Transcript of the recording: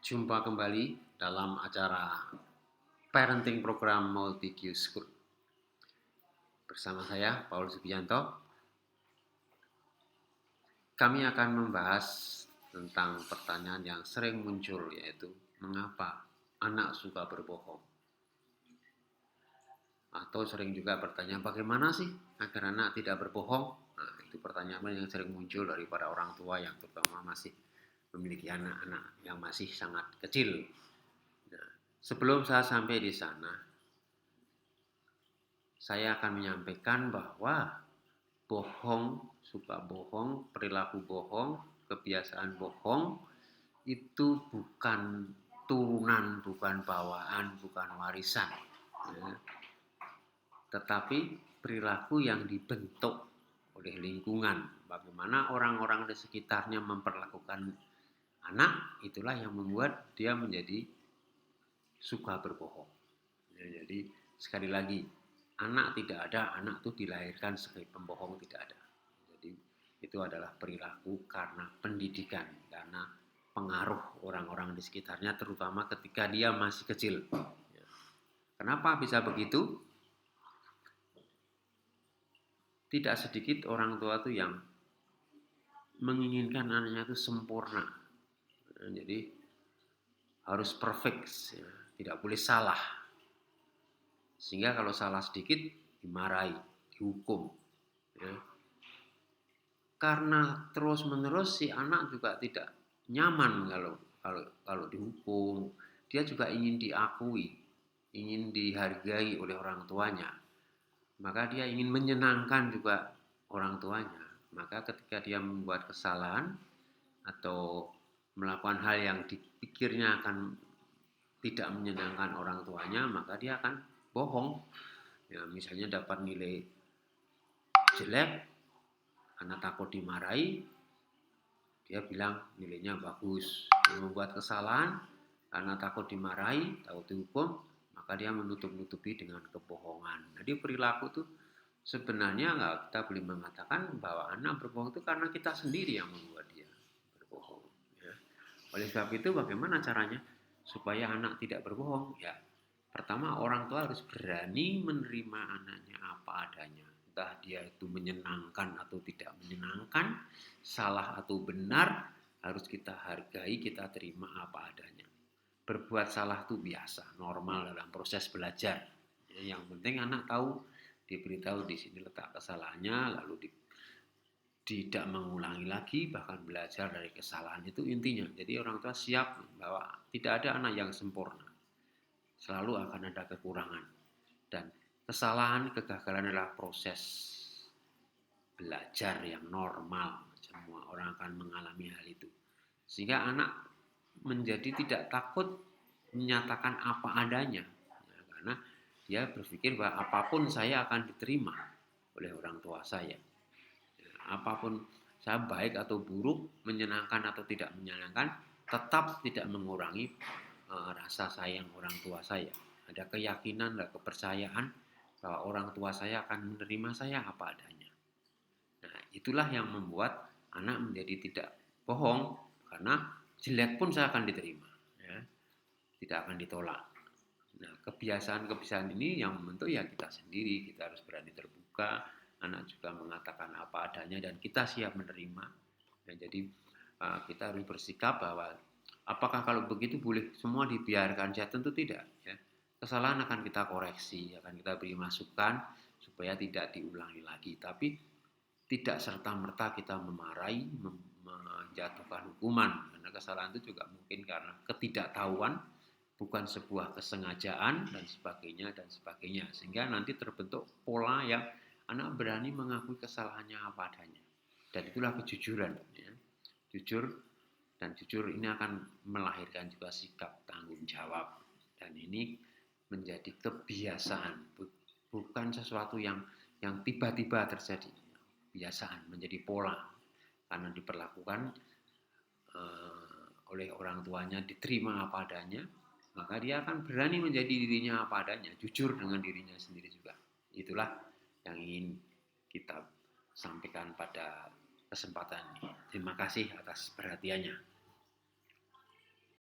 Jumpa kembali dalam acara Parenting Program Multi Q School. Bersama saya, Paul Subianto. Kami akan membahas tentang pertanyaan yang sering muncul, yaitu mengapa anak suka berbohong? Atau sering juga bertanya, bagaimana sih agar anak tidak berbohong? Nah, itu pertanyaan yang sering muncul dari para orang tua yang terutama masih memiliki anak-anak yang masih sangat kecil. Nah, sebelum saya sampai di sana, saya akan menyampaikan bahwa suka bohong, perilaku bohong, kebiasaan bohong itu bukan turunan, bukan bawaan, bukan warisan, ya. Tetapi perilaku yang dibentuk oleh lingkungan. Bagaimana orang-orang di sekitarnya memperlakukan anak, itulah yang membuat dia menjadi suka berbohong. Jadi sekali lagi, anak tidak ada, anak itu dilahirkan sebagai pembohong, tidak ada. Jadi itu adalah perilaku karena pendidikan, karena pengaruh orang-orang di sekitarnya, terutama ketika dia masih kecil. Kenapa bisa begitu? Tidak sedikit orang tua itu yang menginginkan anaknya itu sempurna. Jadi harus perfect, ya. Tidak boleh salah. Sehingga kalau salah sedikit dimarahi, dihukum. Ya. Karena terus-menerus si anak juga tidak nyaman kalau dihukum. Dia juga ingin diakui, ingin dihargai oleh orang tuanya. Maka dia ingin menyenangkan juga orang tuanya. Maka ketika dia membuat kesalahan atau melakukan hal yang dipikirnya akan tidak menyenangkan orang tuanya, maka dia akan bohong. Ya, misalnya dapat nilai jelek, karena takut dimarahi, dia bilang nilainya bagus. Dia membuat kesalahan, karena takut dimarahi, takut dihukum, maka dia menutup-nutupi dengan kebohongan. Jadi perilaku itu sebenarnya kita boleh mengatakan bahwa anak berbohong itu karena kita sendiri yang membuat dia berbohong. Ya. Oleh sebab itu bagaimana caranya supaya anak tidak berbohong? Ya, pertama orang tua harus berani menerima anaknya apa adanya. Entah dia itu menyenangkan atau tidak menyenangkan, salah atau benar, harus kita hargai, kita terima apa adanya. Berbuat salah itu biasa, normal dalam proses belajar. Yang penting anak tahu, diberitahu di sini letak kesalahannya, lalu tidak mengulangi lagi, bahkan belajar dari kesalahan, itu intinya. Jadi orang tua siap bahwa tidak ada anak yang sempurna. Selalu akan ada kekurangan. Dan kesalahan, kegagalan adalah proses belajar yang normal. Semua orang akan mengalami hal itu. Sehingga anak menjadi tidak takut menyatakan apa adanya. Ya, karena dia berpikir bahwa apapun saya akan diterima oleh orang tua saya. Ya, apapun saya baik atau buruk, menyenangkan atau tidak menyenangkan, tetap tidak mengurangi rasa sayang orang tua saya. Ada keyakinan dan kepercayaan bahwa orang tua saya akan menerima saya apa adanya. Nah, itulah yang membuat anak menjadi tidak bohong, karena jelek pun saya akan diterima, ya. Tidak akan ditolak. Nah, kebiasaan-kebiasaan ini yang membentuk ya kita sendiri. Kita harus berani terbuka, anak juga mengatakan apa adanya dan kita siap menerima. Nah, jadi kita harus bersikap bahwa apakah kalau begitu boleh semua dibiarkan? Ya tentu tidak, ya. Kesalahan akan kita koreksi, akan kita beri masukan supaya tidak diulangi lagi. Tapi tidak serta-merta kita memarahi, menjatuhkan hukuman. Karena kesalahan itu juga mungkin karena ketidaktahuan, bukan sebuah kesengajaan dan sebagainya. Sehingga nanti terbentuk pola yang anak berani mengakui kesalahannya apa adanya. Dan itulah kejujuran, ya. Jujur ini akan melahirkan juga sikap tanggung jawab. Dan ini menjadi kebiasaan, bukan sesuatu yang tiba-tiba terjadi. Kebiasaan, menjadi pola, karena diperlakukan oleh orang tuanya, diterima apa adanya, maka dia akan berani menjadi dirinya apa adanya, jujur dengan dirinya sendiri juga. Itulah yang ingin kita sampaikan pada kesempatan ini. Terima kasih atas perhatiannya.